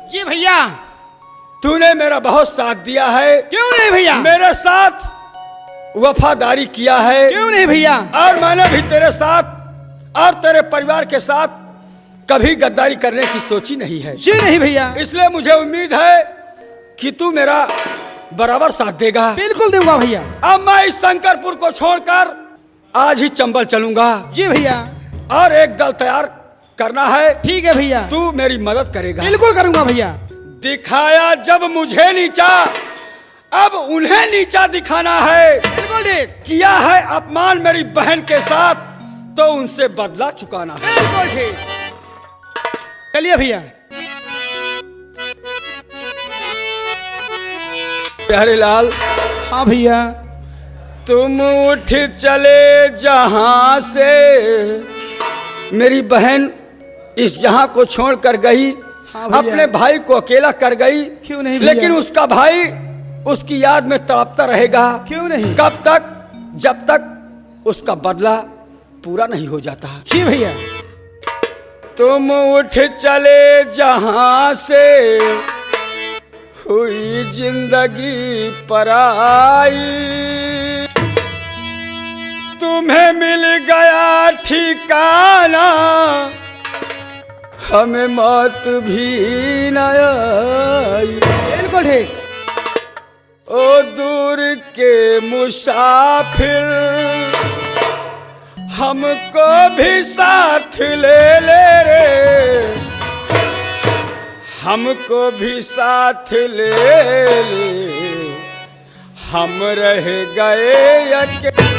जी भैया। तूने मेरा बहुत साथ दिया है। क्यों नहीं भैया? मेरे साथ वफादारी किया है। क्यों नहीं भैया? और मैंने भी तेरे साथ और तेरे परिवार के साथ कभी गद्दारी करने की सोची नहीं है। जी नहीं भैया। इसलिए मुझे उम्मीद है कि तू मेरा बराबर साथ देगा। बिल्कुल दूंगा भैया। अब मैं इस शंकरपुर को छोड़कर आज ही चंबल चलूंगा। जी भैया। और एक दल तैयार करना है। ठीक है भैया। तू मेरी मदद करेगा? बिल्कुल करूंगा भैया। दिखाया जब मुझे नीचा, अब उन्हें नीचा दिखाना है। बिल्कुल ठीक। किया है अपमान मेरी बहन के साथ, तो उनसे बदला चुकाना है। बिल्कुल ठीक। चलिए भैया। प्यारे लाल। हाँ भैया। तुम उठ चले जहां से, मेरी बहन इस जहां को छोड़ कर गई। हाँ भैया। अपने भाई को अकेला कर गई। क्यों नहीं भैया? लेकिन उसका भाई उसकी याद में तड़पता रहेगा। क्यों नहीं? कब तक? जब तक उसका बदला पूरा नहीं हो जाता। जी भैया। तुम उठ चले जहां से, हुई जिंदगी पराई, तुम्हें मिल गया ठिकाना, हमें मौत भी न आई। बिल्कुल ठीक। ओ दूर के मुसाफिर, हमको भी साथ ले ले रे, हमको भी साथ ले ले, हम रह गए अकेले।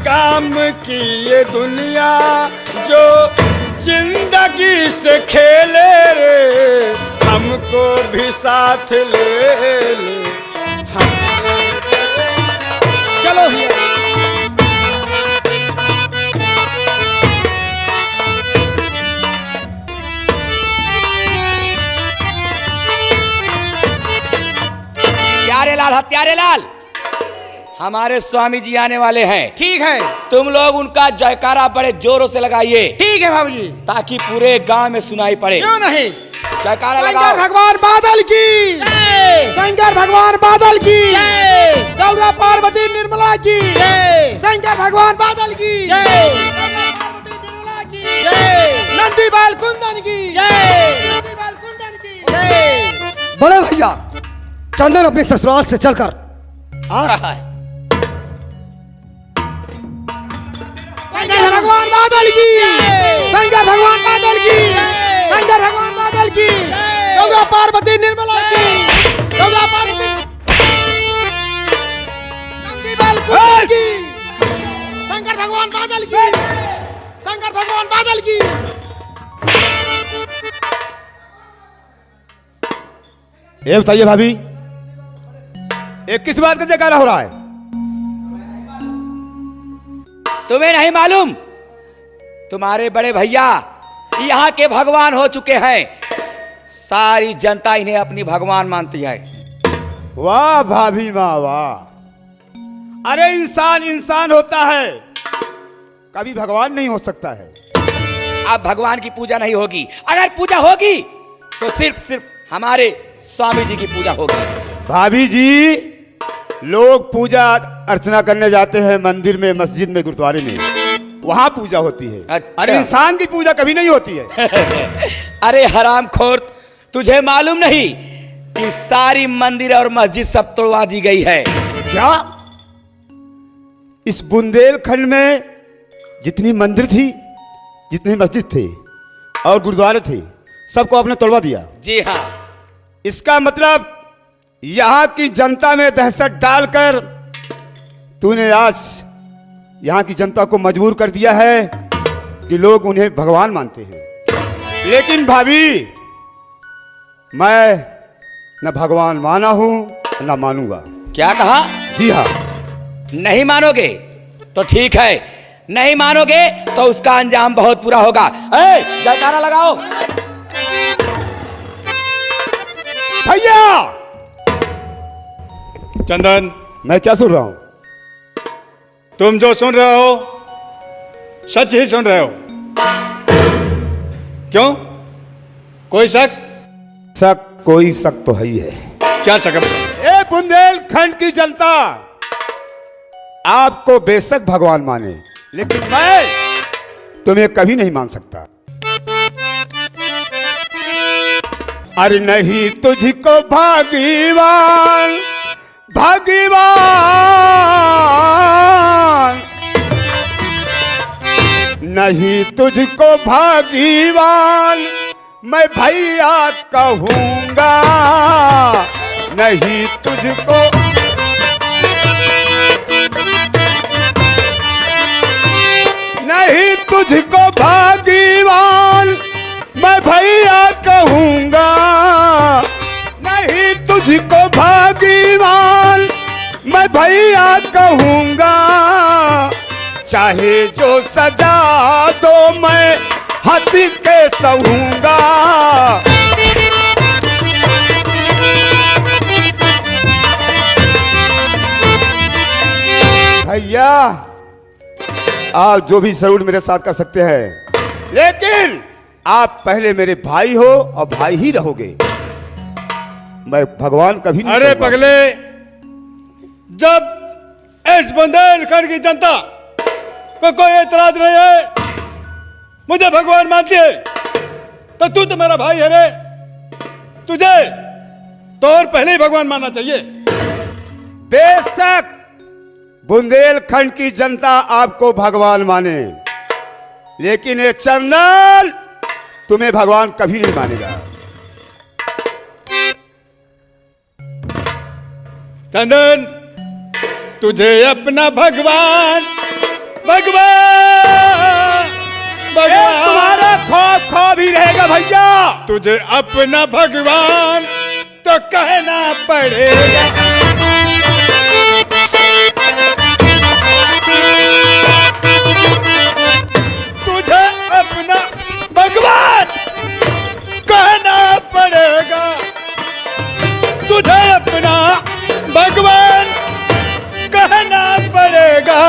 काम की ये दुनिया जो जिंदगी से खेले रे, हमको भी साथ ले ले। चलो भैया। प्यारे लाल, हत्यारे लाल, हमारे स्वामी जी आने वाले हैं। ठीक है। तुम लोग उनका जयकारा बड़े जोरों से लगाइए। ठीक है बाबूजी। ताकि पूरे गांव में सुनाई पड़े। क्यों नहीं? जयकारा शंकर लगाओ। भगवान बादल की जय। शंकर भगवान बादल की जय। गौरा पार्वती निर्मला की जय। शंकर भगवान बादल की जय। गौरा पार्वती निर्मला की जय। नंदी बाल कुंदन की जय। नंदी बाल कुंदन की जय। बड़े भैया, चंदन अपने ससुराल से चलकर आ रहा है। शंकर भगवान बादल की शंकर भगवान बादल की शंकर भगवान बादल की गौरा पार्वती निर्मला की गौरा पार्वती नंदी बाल कुंदन की शंकर भगवान बादल की शंकर भगवान बादल की। ये बताइए भाभी, ये किस बात का जयकारा हो रहा है? तुम्हें नहीं मालूम? तुम्हारे बड़े भैया यहाँ के भगवान हो चुके हैं। सारी जनता इन्हें अपनी भगवान मानती है। वाह भाभी वाह वाह। अरे इंसान इंसान होता है, कभी भगवान नहीं हो सकता है। अब भगवान की पूजा नहीं होगी। अगर पूजा होगी तो सिर्फ हमारे स्वामी जी की पूजा होगी। भाभी जी, लोग पूजा अर्चना करने जाते हैं मंदिर में, मस्जिद में, गुरुद्वारे में, वहां पूजा होती है। अच्छा। अरे इंसान की पूजा कभी नहीं होती है। अरे हरामखोर, तुझे मालूम नहीं कि सारी मंदिर और मस्जिद सब तोड़वा दी गई है? क्या इस बुंदेलखंड में जितनी मंदिर थी, जितनी मस्जिद थे और गुरुद्वारे थे, सबको आपने तोड़वा दिया? जी हाँ। इसका मतलब यहां की जनता में दहशत डालकर तूने आज यहां की जनता को मजबूर कर दिया है कि लोग उन्हें भगवान मानते हैं। लेकिन भाभी, मैं न भगवान माना हूं न मानूंगा। क्या कहा? जी हाँ। नहीं मानोगे तो ठीक है, नहीं मानोगे तो उसका अंजाम बहुत बुरा होगा। जयकारा लगाओ। भैया चंदन, मैं क्या सुन रहा हूं? तुम जो सुन रहे हो सच ही सुन रहे हो। क्यों? कोई शक? कोई शक तो है ही है। क्या शक है? ए बुंदेलखंड की जनता आपको बेशक भगवान माने, लेकिन मैं तुम्हें कभी नहीं मान सकता। अरे नहीं तुझको भगवान भगवान, नहीं तुझको भगवान मैं भैया कहूंगा, नहीं तुझको नहीं तुझको भगवान मैं भैया कहूंगा, नहीं तुझको भगवान मैं भैया कहूंगा, चाहे जो सजा दो मैं हंसी के सहूंगा। भैया आप जो भी सलूट मेरे साथ कर सकते हैं, लेकिन आप पहले मेरे भाई हो और भाई ही रहोगे। मैं भगवान कभी नहीं अरे कहूंगा। पगले, जब इस बुंदेलखंड की जनता को कोई एतराज नहीं है, मुझे भगवान मानती है, तो तू तो मेरा भाई है रे। तुझे तो और पहले ही भगवान मानना चाहिए। बेशक बुंदेलखंड की जनता आपको भगवान माने, लेकिन ये चंदन तुम्हें भगवान कभी नहीं मानेगा। चंदन, तुझे अपना भगवान भगवान भगवान तुम्हारा खौफ खौफ ही रहेगा भैया। तुझे अपना भगवान तो कहना पड़ेगा। तुझे अपना भगवान कहना पड़ेगा। तुझे अपना भगवान कहना पड़ेगा।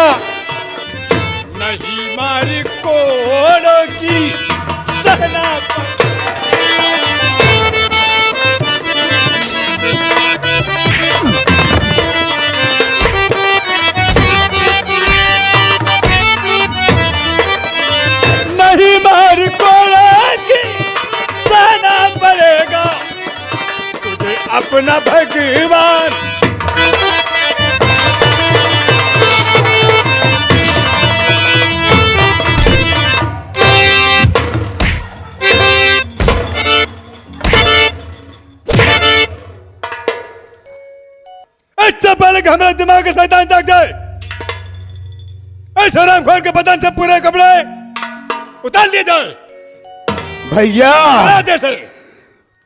नहीं मारी कोड़ों की सहना नहीं मारी कोड़ों की सहना पड़ेगा। तुझे अपना भगवान अच्छा पहले कि हमारे दिमाग के शैतान जाग जाए, ऐसे हरामखोर के बदन से पूरे कपड़े उतार लिए जाए। भैया जैसे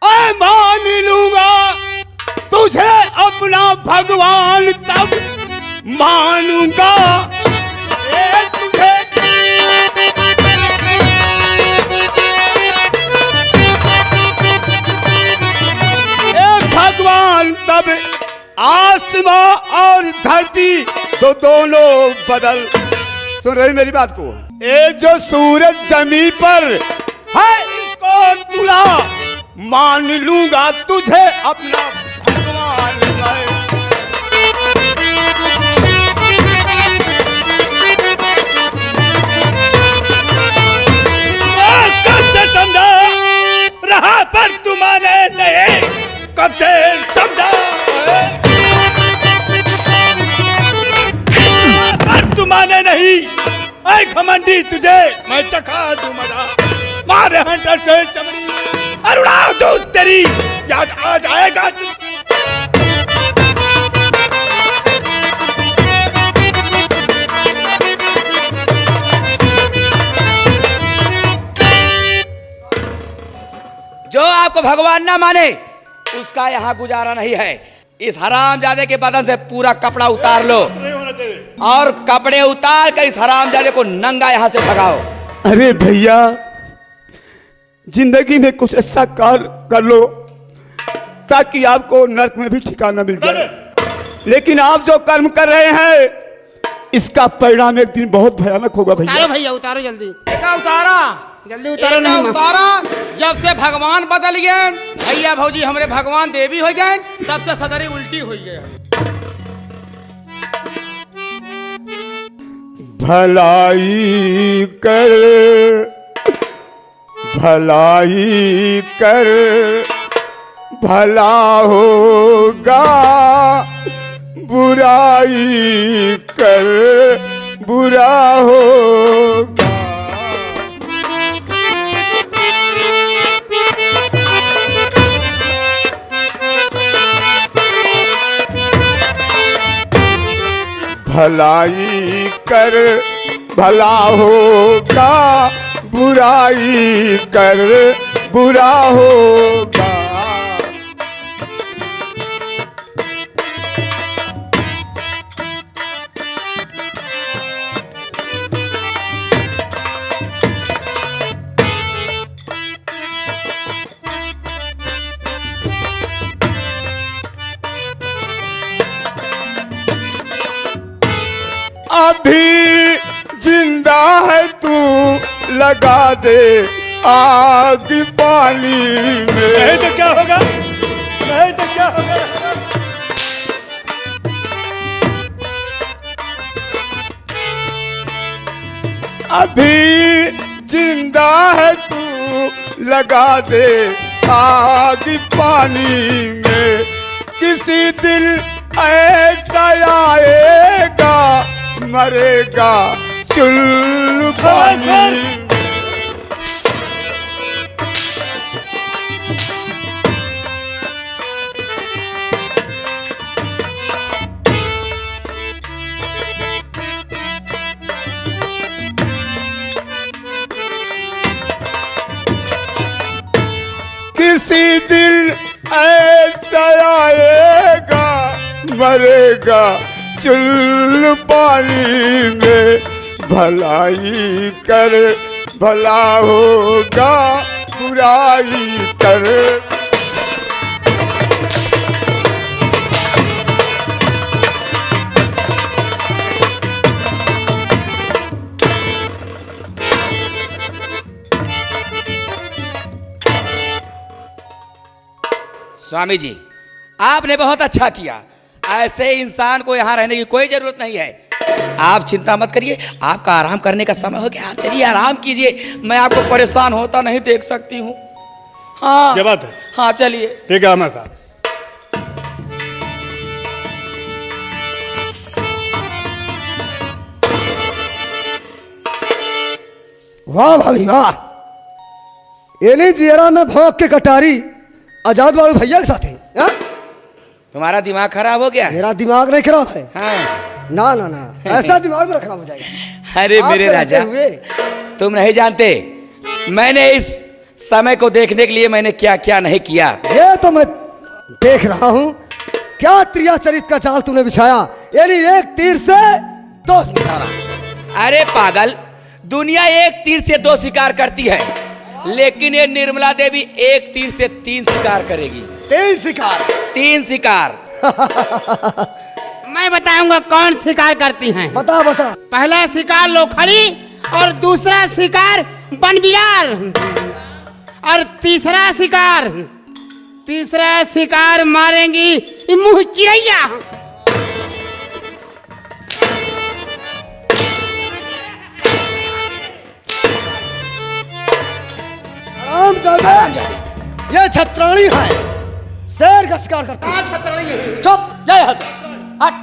मैं मान लूंगा तुझे अपना भगवान, तब मानूंगा तुझे। भगवान तब आसमां और धरती तो दोनों बदल। सुन रही मेरी बात को? ये जो सूरज जमीन पर है इसको तुला मान लूंगा तुझे अपना भगवान। कब से समझा रहा पर तुम्हारे नहीं, कब से समझा पर तुम्हारे नहीं। ऐ घमंडी, तुझे मैं चखा दूं मजा। मारे हंटर से चमड़ी अरुणा दूं तेरी, याद आ जाएगा तू। जो आपको भगवान ना माने उसका यहाँ गुजारा नहीं है। इस हरामजादे के बदन से पूरा कपड़ा उतार लो नहीं होना चाहिए। और कपड़े उतार कर इस हरामजादे को नंगा यहाँ से भगाओ। अरे भैया, जिंदगी में कुछ ऐसा कर लो ताकि आपको नर्क में भी ठिकाना मिल जाए। लेकिन आप जो कर्म कर रहे हैं इसका परिणाम एक दिन बहुत भयानक होगा भैया। उतारो भैया, उतारो जल्दी, एका उतारा, जल्दी उतारो। एका नहीं उतारा। जब से भगवान बदल गए भैया भौजी, हमरे भगवान देवी हो गए, तब से सदरी उल्टी हुई है। भलाई कर, भलाई कर, भला होगा, बुराई कर, बुरा होगा। भलाई कर भला होगा, बुराई कर बुरा होगा। अभी जिंदा है तू लगा दे आग पानी में। नहीं तो क्या होगा, नहीं तो क्या होगा। अभी जिंदा है तू लगा दे आग पानी में। किसी दिन ऐसा आएगा मरेगा चुल्लू पानी में। किसी दिन ऐसा आएगा मरेगा चुल्लू पानी में। भलाई कर भला होगा, बुराई कर। स्वामी जी, आपने बहुत अच्छा किया। ऐसे इंसान को यहाँ रहने की कोई जरूरत नहीं है। आप चिंता मत करिए, आपका आराम करने का समय हो गया। आप चलिए आराम कीजिए, मैं आपको परेशान होता नहीं देख सकती हूँ। हाँ क्या बात है? हाँ चलिए। ठीक है हमारे साथ। वाह भाभी वाह, एली जियरा में भोंक के कटारी आजाद बाबू भैया के साथ है। हाँ? तुम्हारा दिमाग खराब हो गया? मेरा दिमाग नहीं खराब है। हाँ। ना ना ना, ऐसा दिमाग मेरा खराब हो जाएगा। अरे आप मेरे तो राजा, रहते हुए। तुम नहीं जानते मैंने इस समय को देखने के लिए मैंने क्या क्या नहीं किया। ये तो मैं देख रहा हूँ, क्या त्रियाचरित का जाल तूने बिछाया। यानी एक तीर से दो निशाना। अरे पागल, दुनिया एक तीर से दो शिकार करती है, लेकिन ये निर्मला देवी एक तीर से तीन शिकार करेगी। तीन शिकार? तीन शिकार। मैं बताऊंगा कौन शिकार करती हैं। बता बता। पहला शिकार लोखड़ी और दूसरा शिकार बनबिलार और तीसरा शिकार मारेंगी मुंह चिड़ैया। आरामजादे, ये छत्राणी है, शेर का शिकार करती है। चुप, जय हट, हट,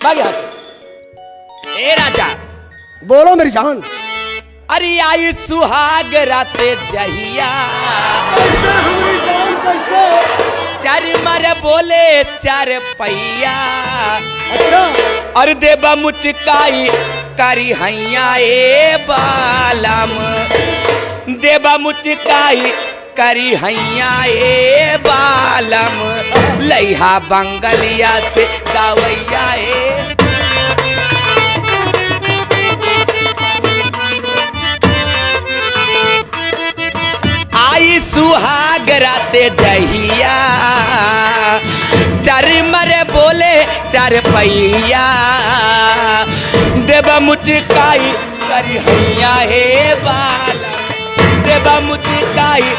भाग यहाँ से। ए राजा, बोलो मेरी जान। अरे आई सुहाग राते जहिया, चार मर बोले चार पहिया। अच्छा, अरे देबा मुचकाई करी हैया ए बालम, देबा मुचकाई करी हैया ए बालम, लइहा बंगलिया से गावैया ए। आई सुहाग राते जहिया, चार मरे बोले चार पैया देवा मुचकाई करी हैया हे बालम देवा मुचकाई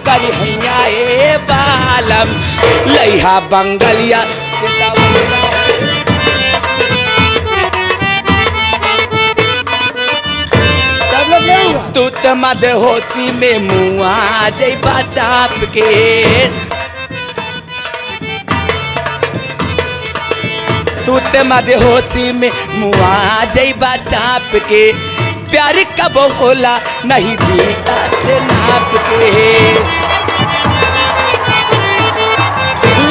करी हैया हे बालम लइहा बंगलिया तू त मदहोशी में मुआ जइबा चाप के तू त मदहोशी में मुआ जइबा चाप के प्यार कब होला नहीं बीता से नाप के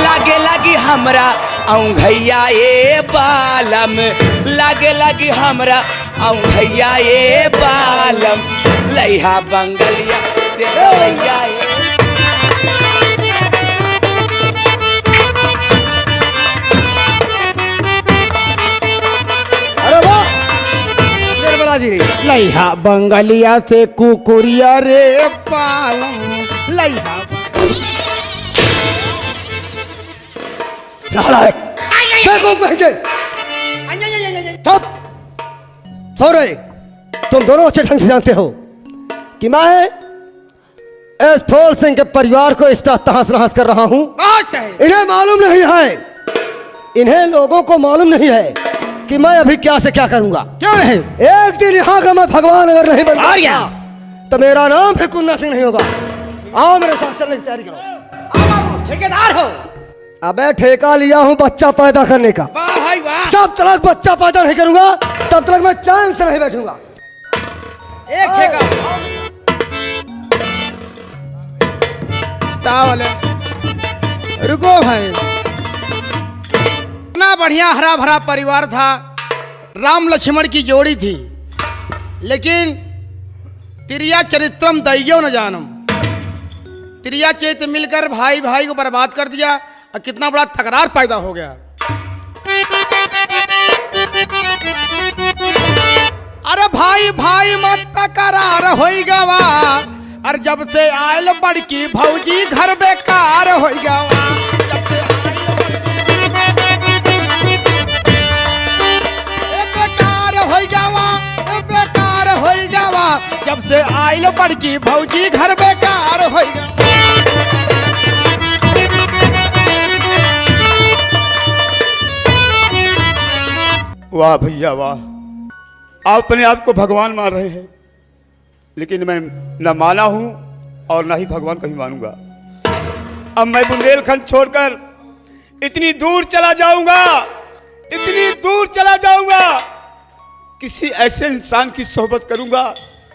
लागे लगी हमरा औंघैया ए बालम लागे लगी हमरा औंघैया ए बालम लइहा बंगलिया से लइहा अरे वाह निर्मला जी लइहा बंगलिया से कुकुरिया रे पालम लइहा नालायक बेवकूफ कहीं के चुप सौरे तुम दोनों अच्छे ढंग से जानते हो कि मैं इस फूल सिंह के परिवार को इस तरह तहस नहस कर रहा हूं इन्हें मालूम नहीं है इन्हें लोगों को मालूम नहीं है कि मैं अभी क्या से क्या करूंगा क्यों नहीं एक दिन यहाँ का मैं भगवान अगर नहीं बन गया तो मेरा नाम भी कुन्ना सिंह नहीं होगा आओ मेरे साथ चलने की तैयारी करो ठेकेदार हो अबे ठेका लिया हूँ बच्चा पैदा करने का वाह भाई वाह जब तक बच्चा पैदा नहीं करूंगा तब तक मैं चैन से नहीं बैठूंगा एक ठेका तावले रुको भाई इतना बढ़िया हरा भरा परिवार था राम लक्ष्मण की जोड़ी थी लेकिन तिरिया चरित्रम दैयो न जानम तिरिया चैत मिलकर भाई भाई को बर्बाद कर दिया और कितना बड़ा तकरार पैदा हो गया अरे भाई भाई मत तकरार हो गवा और जब से आयल बड़की भौजी घर बेकार हो गवा जब से बेकार हो गवा बेकार हो गवा जब से आयल बड़की भौजी घर बेकार हो गवा वाह भैया वाह आप अपने आप को भगवान मान रहे हैं लेकिन मैं न माना हूं और न ही भगवान कहीं मानूंगा अब मैं बुंदेलखंड छोड़कर इतनी दूर चला जाऊंगा इतनी दूर चला जाऊंगा किसी ऐसे इंसान की सोहबत करूंगा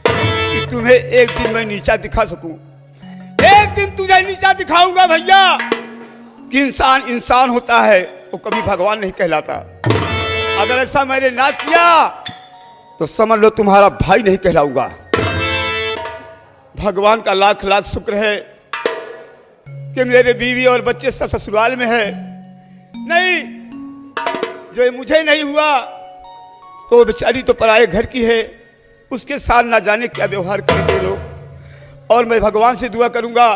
कि तुम्हें एक दिन मैं नीचा दिखा सकूं एक दिन तुझे नीचा दिखाऊंगा भैया कि इंसान इंसान होता है वो कभी भगवान नहीं कहलाता अगर ऐसा मैंने ना किया तो समझ लो तुम्हारा भाई नहीं कहलाऊंगा भगवान का लाख लाख शुक्र है कि मेरे बीवी और बच्चे सब ससुराल में है नहीं जो मुझे नहीं हुआ तो बेचारी तो पराये घर की है उसके साथ ना जाने क्या व्यवहार करेंगे लोग और मैं भगवान से दुआ करूंगा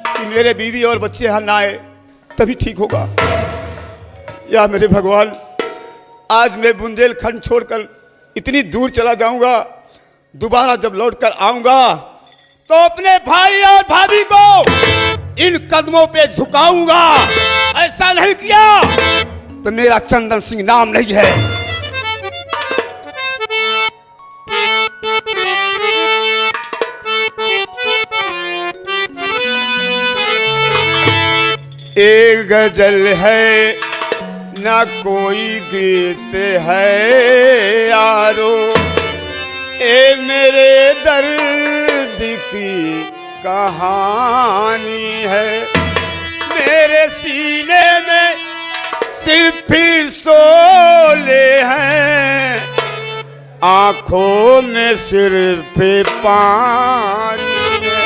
कि मेरे बीवी और बच्चे यहाँ ना आए तभी ठीक होगा या मेरे भगवान आज मैं बुंदेलखंड छोड़कर इतनी दूर चला जाऊंगा दोबारा जब लौट कर आऊंगा तो अपने भाई और भाभी को इन कदमों पे झुकाऊंगा ऐसा नहीं किया तो मेरा चंदन सिंह नाम नहीं है एक गजल है ना कोई गीत है यारो ए मेरे दर्द की कहानी है मेरे सीने में सिर्फ शोले हैं आंखों में सिर्फ पानी है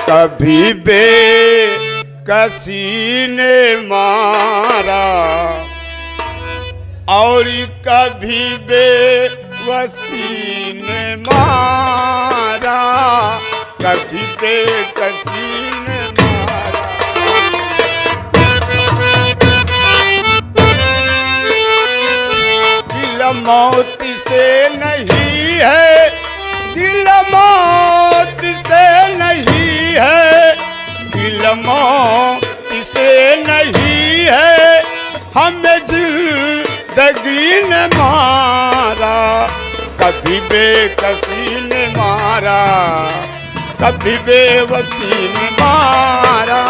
कभी बेकसी ने मारा और कभी बेवसी ने मारा मारा, कभी बेकसी ने मारा। दिल मौत से नहीं है, दिल मौत से नहीं है, दिल मौत से नहीं है, हमें जिंदगी ने मारा, कभी बेकसी ने मारा, कभी बेवसी ने मारा।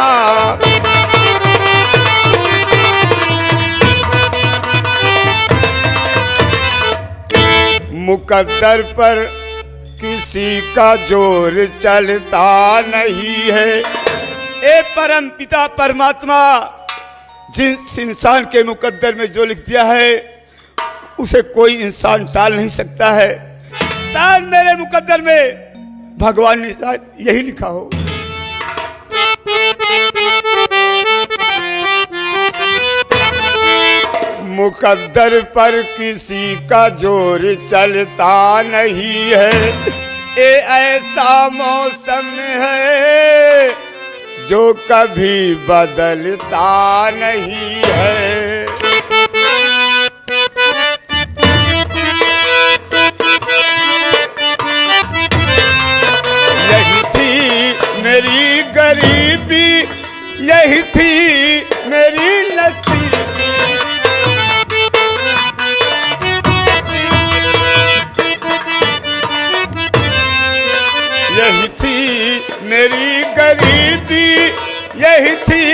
मुकद्दर पर किसी का जोर चलता नहीं है। ए परम पिता परमात्मा, जिस इंसान के मुकद्दर में जो लिख दिया है उसे कोई इंसान टाल नहीं सकता है। शायद मेरे मुकद्दर में भगवान ने शायद यही लिखा हो। मुकद्दर पर किसी का जोर चलता नहीं है, ये ऐसा मौसम है जो कभी बदलता नहीं है। यही थी मेरी गरीबी, यही थी मेरी नसीबी, यही थी मेरी गरीबी, यही थी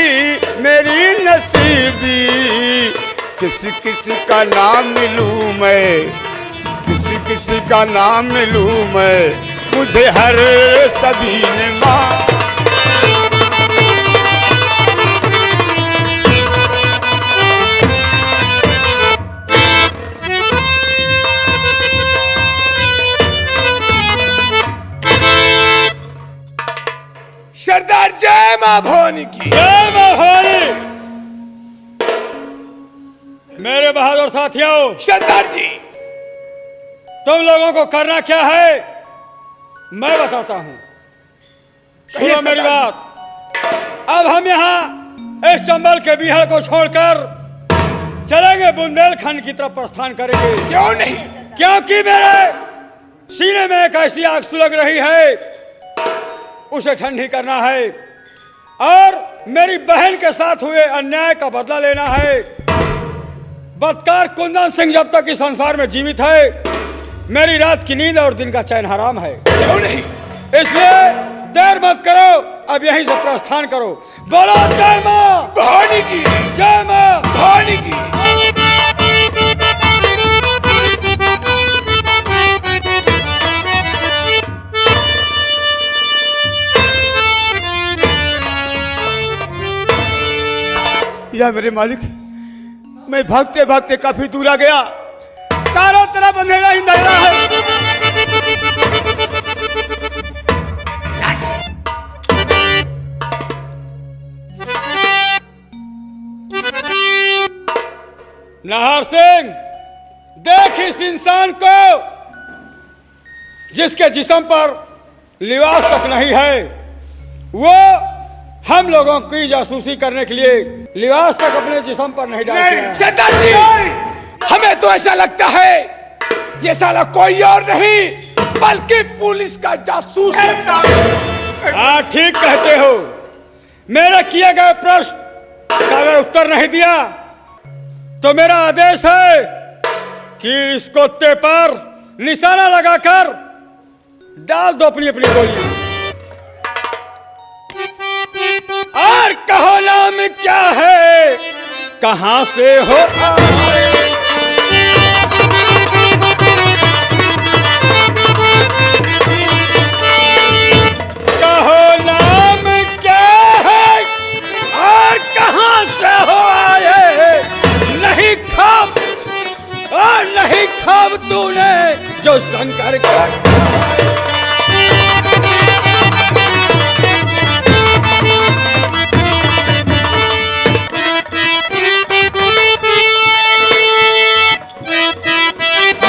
मेरी नसीबी। किसी किसी का नाम मिलूं मैं, किसी किसी का नाम मिलूं मैं, मुझे हर सभी ने मां। सरदार जय मां भवानी की जय मां भवानी। मेरे बहादुर साथियों, सरदार जी तुम लोगों को करना क्या है मैं बताता हूं। सुनो मेरी बात। अब हम यहाँ इस चंबल के बिहार को छोड़कर चलेंगे बुंदेलखंड की तरफ प्रस्थान करेंगे। क्यों नहीं? क्योंकि मेरे सीने में एक ऐसी आग सुलग रही है, उसे ठंडी करना है और मेरी बहन के साथ हुए अन्याय का बदला लेना है। बदकार कुंदन सिंह जब तक इस संसार में जीवित है, मेरी रात की नींद और दिन का चैन हराम है। क्यों नहीं? इसलिए देर मत करो, अब यहीं से प्रस्थान करो। बोलो जय मां भवानी की, जय मां भवानी की। या मेरे मालिक, मैं भागते भागते काफी दूर आ गया, चारों तरफ अंधेरा ही अंधेरा है। नाहर सिंह, देख इस इंसान को जिसके जिस्म पर लिबास तक नहीं है, वो हम लोगों की जासूसी करने के लिए लिबास तक अपने जिस्म पर नहीं डालते हैं। सरदार जी, हमें तो ऐसा लगता है ये साला कोई और नहीं बल्कि पुलिस का जासूस है। हाँ, ठीक कहते हो। मेरे किए गए प्रश्न का अगर उत्तर नहीं दिया तो मेरा आदेश है कि इस कुत्ते पर निशाना लगाकर डाल दो अपनी अपनी गोलियां। और कहो नाम क्या है, कहां से हो आए? कहो नाम क्या है और कहां से हो आए? नहीं खाब और नहीं खाब तूने जो शंकर का।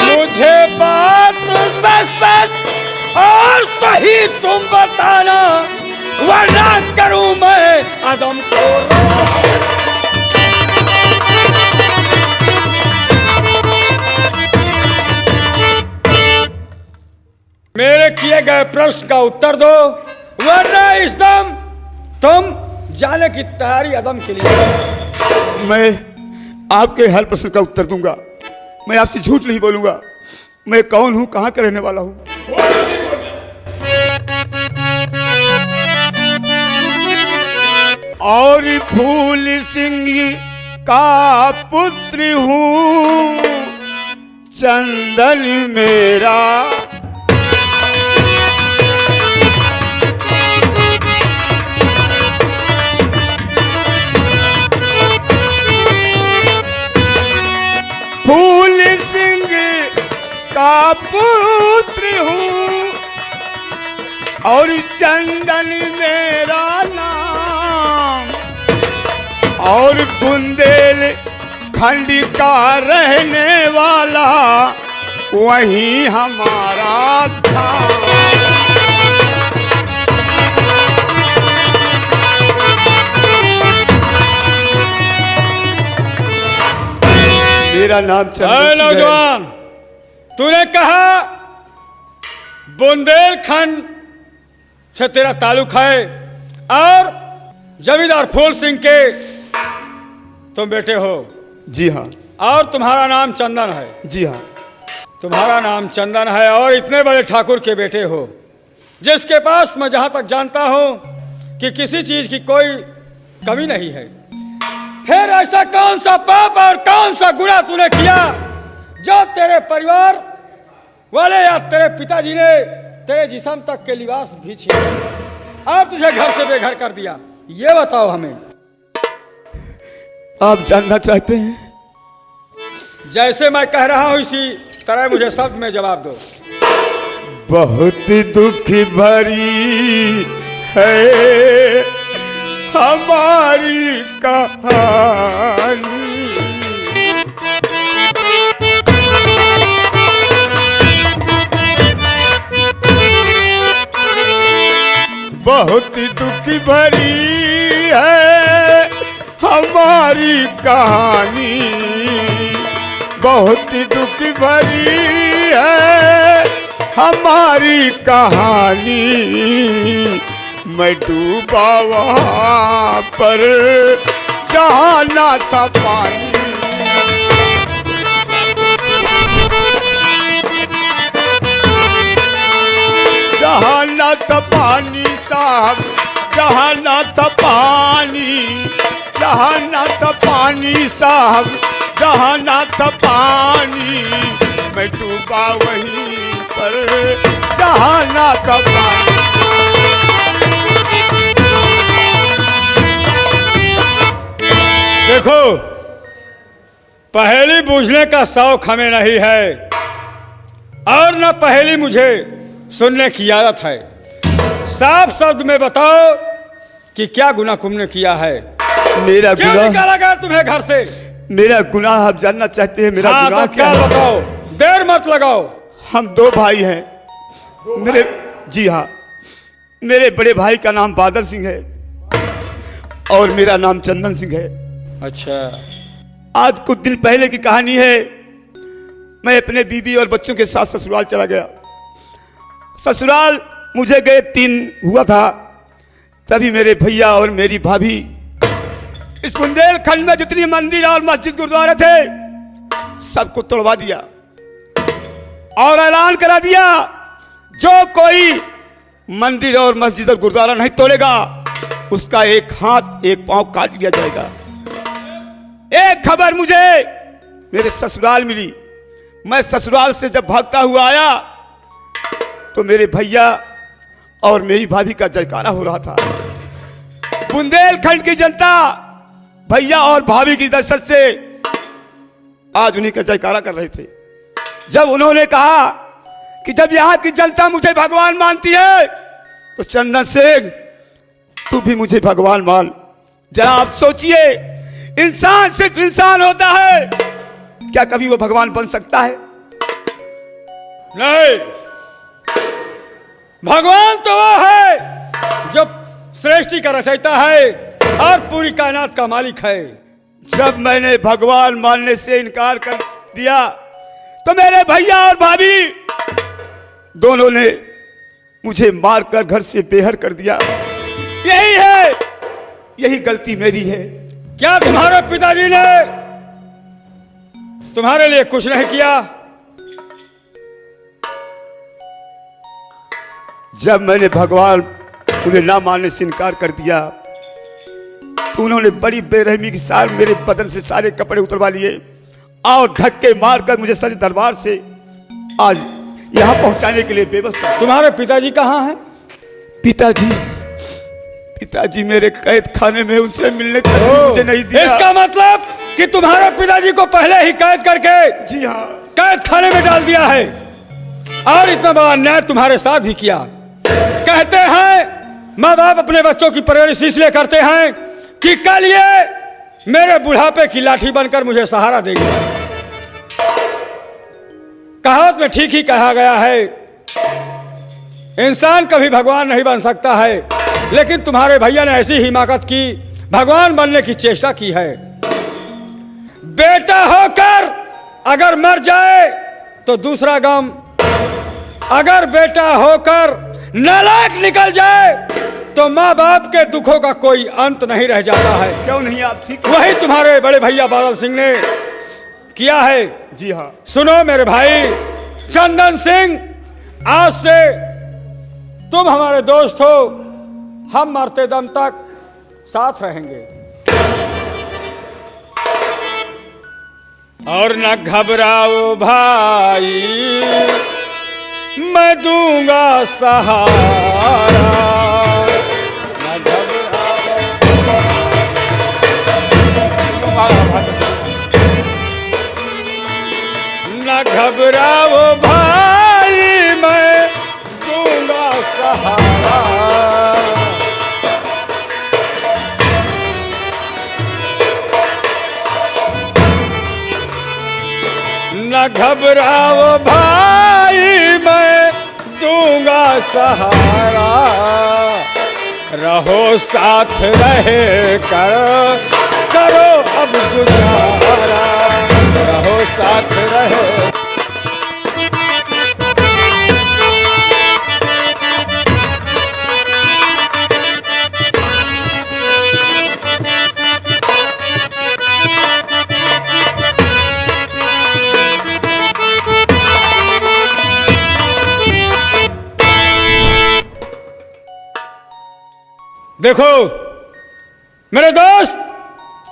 मुझे बात से सच और सही करूं मैं अदम को। मेरे किए गए प्रश्न का उत्तर दो, वरना इस दम तुम जाने की तैयारी अदम के लिए। मैं आपके हर प्रश्न का उत्तर दूंगा। मैं आपसे झूठ नहीं बोलूंगा। मैं कौन हूं, कहां का रहने वाला हूं। और फूल सिंह का पुत्र हूँ, चंदन मेरा फूल सिंह का पुत्र हूँ और चंदन मेरा नाम, और बुंदेल खंड का रहने वाला वही हमारा था। मेरा नाम चंदन नौजवान, तूने कहा बुंदेलखंड से तेरा ताल्लुक है और जमींदार फूल सिंह के तुम बेटे हो। जी हाँ। और तुम्हारा नाम चंदन है। जी हाँ। तुम्हारा नाम चंदन है और इतने बड़े ठाकुर के बेटे हो, जिसके पास मैं जहां तक जानता हूं कि किसी चीज की कोई कमी नहीं है। फिर ऐसा कौन सा पाप और कौन सा गुनाह तूने किया जो तेरे परिवार वाले या तेरे पिताजी ने तेरे जिस्म तक के लिबास भी छीने और तुझे घर से बेघर कर दिया? ये बताओ हमें। आप जानना चाहते हैं? जैसे मैं कह रहा हूं इसी तरह मुझे शब्द में जवाब दो। बहुत दुख भरी है हमारी कहानी, बहुत दुख भरी है हमारी कहानी, बहुत दुख भरी है हमारी कहानी। मैं डूबा वहाँ पर जहाँ ना था पानी, जहाँ ना था पानी साहब, जहाँ ना था पानी, जहाँ ना था पानी साहब, जहाँ ना था पानी। मैं डूबा वहीं पर जहाँ ना था पानी। देखो, पहेली बूझने का शौक हमें नहीं है और न पहेली मुझे सुनने की आदत है। साफ शब्द में बताओ कि क्या गुनाह तुमने किया है? मेरा क्यों गुनाह, निकाला गया तुम्हें घर से? मेरा गुनाह आप जानना चाहते हैं? मेरा हाँ, गुनाह क्या क्या है? बताओ, देर मत लगाओ। हम दो भाई हैं। मेरे, जी हाँ, मेरे बड़े भाई का नाम बादल सिंह है और मेरा नाम चंदन सिंह है। अच्छा, आज कुछ दिन पहले की कहानी है। मैं अपने बीवी और बच्चों के साथ ससुराल चला गया। ससुराल मुझे गए 3 हुआ था, तभी मेरे भैया और मेरी भाभी इस बुंदेलखंड में जितनी मंदिर और मस्जिद गुरुद्वारे थे सबको तोड़वा दिया और ऐलान करा दिया, जो कोई मंदिर और मस्जिद और गुरुद्वारा नहीं तोड़ेगा उसका एक हाथ एक पांव काट लिया जाएगा। एक खबर मुझे मेरे ससुराल मिली। मैं ससुराल से जब भागता हुआ आया तो मेरे भैया और मेरी भाभी का जयकारा हो रहा था। बुंदेलखंड की जनता भैया और भाभी की दस्तक से आज उन्हीं का जयकारा कर रहे थे। जब उन्होंने कहा कि जब यहाँ की जनता मुझे भगवान मानती है तो चंदन सिंह तू भी मुझे भगवान मान। जरा आप सोचिए, इंसान सिर्फ इंसान होता है, क्या कभी वो भगवान बन सकता है? नहीं, भगवान तो वो है जो सृष्टि का रचयिता है और पूरी कायनात का मालिक है। जब मैंने भगवान मानने से इनकार कर दिया तो मेरे भैया और भाभी दोनों ने मुझे मारकर घर से बेघर कर दिया। यही है, यही गलती मेरी है। क्या तुम्हारे पिताजी ने तुम्हारे लिए कुछ नहीं किया? जब मैंने भगवान उन्हें ना मानने से इनकार कर दिया तो उन्होंने बड़ी बेरहमी के साथ मेरे बदन से सारे कपड़े उतरवा लिए और धक्के मारकर मुझे सारे दरबार से आज यहाँ पहुँचाने के लिए व्यवस्था। तुम्हारे पिताजी कहाँ हैं? पिताजी मेरे कैद खाने में, उनसे मिलने को मुझे नहीं दिया। इसका मतलब कि तुम्हारे पिताजी को पहले ही कैद करके जी हाँ, कैद खाने में डाल दिया है और इतना बड़ा अन्याय तुम्हारे साथ भी किया। कहते हैं माँ बाप अपने बच्चों की परवरिश इसलिए करते हैं कि कल ये मेरे बुढ़ापे की लाठी बनकर मुझे सहारा देगी। कहावत में ठीक ही कहा गया है, इंसान कभी भगवान नहीं बन सकता है, लेकिन तुम्हारे भैया ने ऐसी हिमाकत की, भगवान बनने की चेष्टा की है। बेटा होकर अगर मर जाए तो दूसरा गम, अगर बेटा होकर नालायक निकल जाए तो माँ बाप के दुखों का कोई अंत नहीं रह जाता है। क्यों नहीं आप ठीक? वही तुम्हारे बड़े भैया बादल सिंह ने किया है। जी हाँ। सुनो मेरे भाई चंदन सिंह, आज से तुम हमारे दोस्त हो, हम मरते दम तक साथ रहेंगे और न घबराओ भाई, मैं दूंगा सहारा। न घबराओ भाई, मैं दूंगा सहारा। न घबराओ भाई, मैं दूंगा सहारा। रहो साथ रहे कर, करो अब गुजारा। रहो साथ रहे। देखो मेरे दोस्त,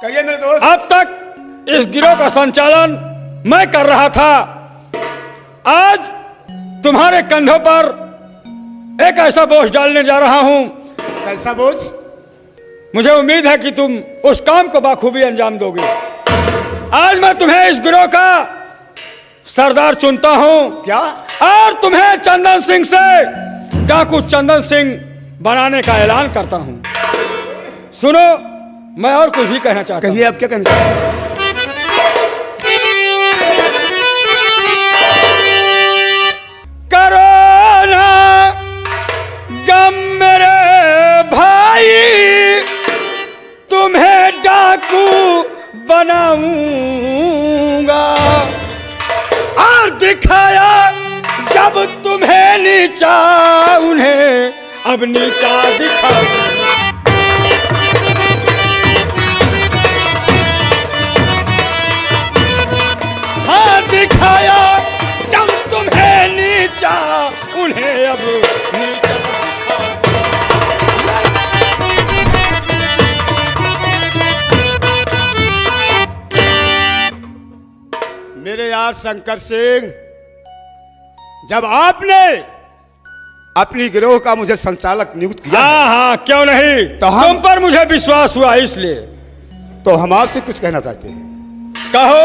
कहिए मेरे दोस्त। अब तक इस गिरोह का संचालन मैं कर रहा था, आज तुम्हारे कंधों पर एक ऐसा बोझ डालने जा रहा हूं। कैसा बोझ? मुझे उम्मीद है कि तुम उस काम को बाखूबी अंजाम दोगे। आज मैं तुम्हें इस गिरोह का सरदार चुनता हूं। क्या? और तुम्हें चंदन सिंह से डाकू चंदन सिंह बनाने का ऐलान करता हूं। सुनो, मैं और कुछ भी कहना चाहता हूं। कहिए आप क्या कहना चाहते हैं? करो ना गम मेरे भाई, तुम्हें डाकू बनाऊंगा और दिखाया जब तुम्हें नीचा, उन्हें अब नीचा दिखा। हाँ दिखाया जब तुम्हें नीचा, उन्हें अब नीचा दिखा। मेरे यार शंकर सिंह, जब आपने अपनी गिरोह का मुझे संचालक नियुक्त किया, हाँ हाँ क्यों नहीं, तो हम- तुम पर मुझे विश्वास हुआ इसलिए। तो हम आपसे कुछ कहना चाहते हैं। कहो,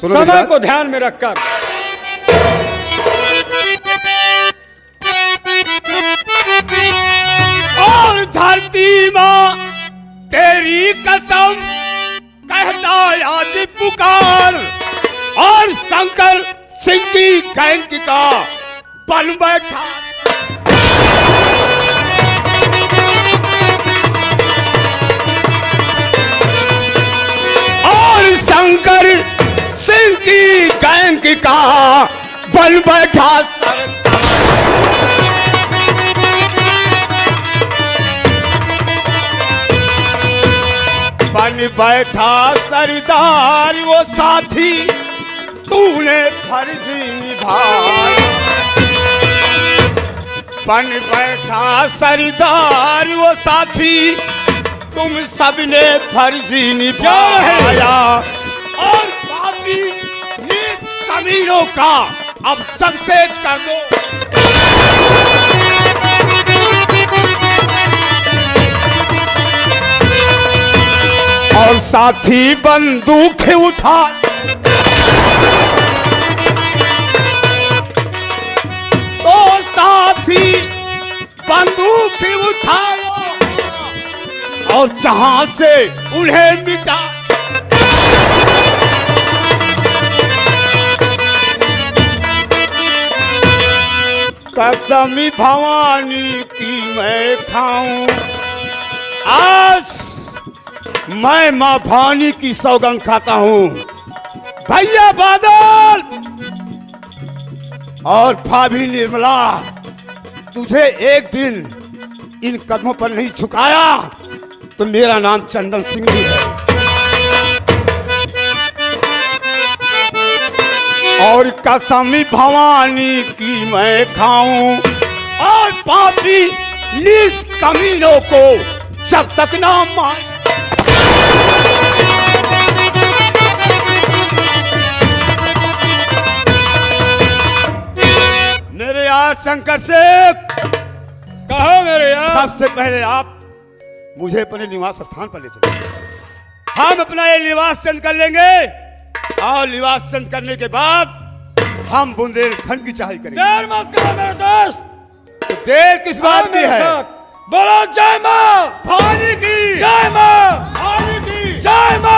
सुनो समय विराट। को ध्यान में रखकर। और धरती माँ तेरी कसम कहता आज पुकार, और शंकर सिंह की गैंग का बन बैठा। शंकर सिंह की गैंग का बन बैठा सरदार। बन बैठा सरदार वो साथी तूने फर्ज निभाया। बन बैठा सरदार वो साथी तुम सबने फर्ज निभाया। और बाकी नीच कमीनों का अब जग से कर दो। और साथी बंदूक उठा तो साथी बंदूक उठाओ और जहां से उन्हें मिटा। कसम भवानी की मैं खाऊं, आज मैं मां भवानी की सौगंध खाता हूं। भैया बादल और भाभी निर्मला, तुझे एक दिन इन कदमों पर नहीं झुकाया तो मेरा नाम चंदन सिंह ही है। और कसम भवानी की मैं खाऊं और पापी नीच कमीनों को जब तक ना मान। मेरे यार शंकर से कहो मेरे यार। सबसे पहले आप मुझे अपने निवास स्थान पर ले चलेंगे। हम अपना ये निवास चंद कर लेंगे और निवास चंद करने के बाद हम बुंदेलखंड की चाही करेंगे। देर मत करो मेरे दोस्त। तो देर किस बात की है? बोलो जय मां भवानी की, जय मां भवानी की, जय मां।